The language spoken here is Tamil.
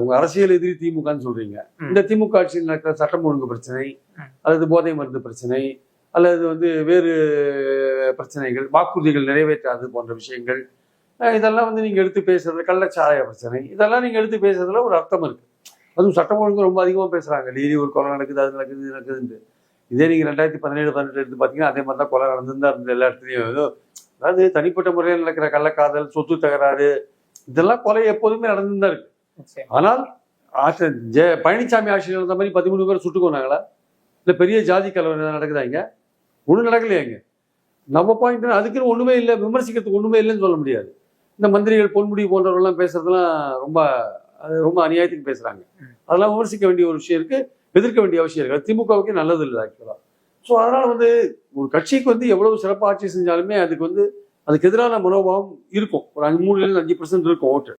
உங்க அரசியல் எதிரி திமுகன்னு சொல்றீங்க. இந்த திமுக ஆட்சியில் நடக்கிற சட்டம் ஒழுங்கு பிரச்சனை, அல்லது போதை மருந்து பிரச்சனை, அல்லது வேறு பிரச்சனைகள், வாக்குறுதிகள் நிறைவேற்றாது போன்ற விஷயங்கள், இதெல்லாம் நீங்க எடுத்து பேசுறது, கள்ளச்சாராய பிரச்சனை, இதெல்லாம் நீங்க எடுத்து பேசுறதுல ஒரு அர்த்தம் இருக்கு. அதுவும் சட்டம் ஒழுங்கு ரொம்ப அதிகமாக பேசுறாங்க. டெய்லி ஒரு கொலை நடக்குது, அது நடக்குது, இது நடக்குதுன்ட்டு. இதே நீங்க 2017-18 எடுத்து பார்த்தீங்கன்னா அதே மாதிரி தான் கொலை நடந்துதான் இருந்தது எல்லா இடத்துலையும். அதாவது தனிப்பட்ட முறையில் நடக்கிற கள்ளக்காதல், சொத்து தகராறு, இதெல்லாம் கொலை எப்போதுமே நடந்துதான் இருக்கு. ஆனால் பழனிசாமி ஆட்சியில் நடந்த மாதிரி 13 பேர் சுட்டு கொண்டாங்களா? இல்லை பெரிய ஜாதி கலவரம் நடக்குதா? இங்க ஒன்றும் நடக்கலையா? இங்க நம்ம பாயிண்ட் அதுக்குன்னு ஒண்ணுமே இல்லை, விமர்சிக்கிறதுக்கு ஒண்ணுமே இல்லைன்னு சொல்ல முடியாது. இந்த மந்திரிகள் பொன்முடி போன்றவர்கள்லாம் பேசுறதுலாம் ரொம்ப அநியாயத்துக்கு பேசுறாங்க. அதெல்லாம் விமர்சிக்க வேண்டிய ஒரு விஷயம் இருக்கு, எதிர்க்க வேண்டிய அவசியம் இருக்கு. திமுகவுக்கு நல்லது இல்லை ஆக்சுவலா. ஸோ அதனால ஒரு கட்சிக்கு எவ்வளவு சிறப்பாக ஆட்சி செஞ்சாலுமே அதுக்கு எதிரான மனோபாவம் இருக்கும். ஒரு 3-5% இருக்கும் ஓட்டு.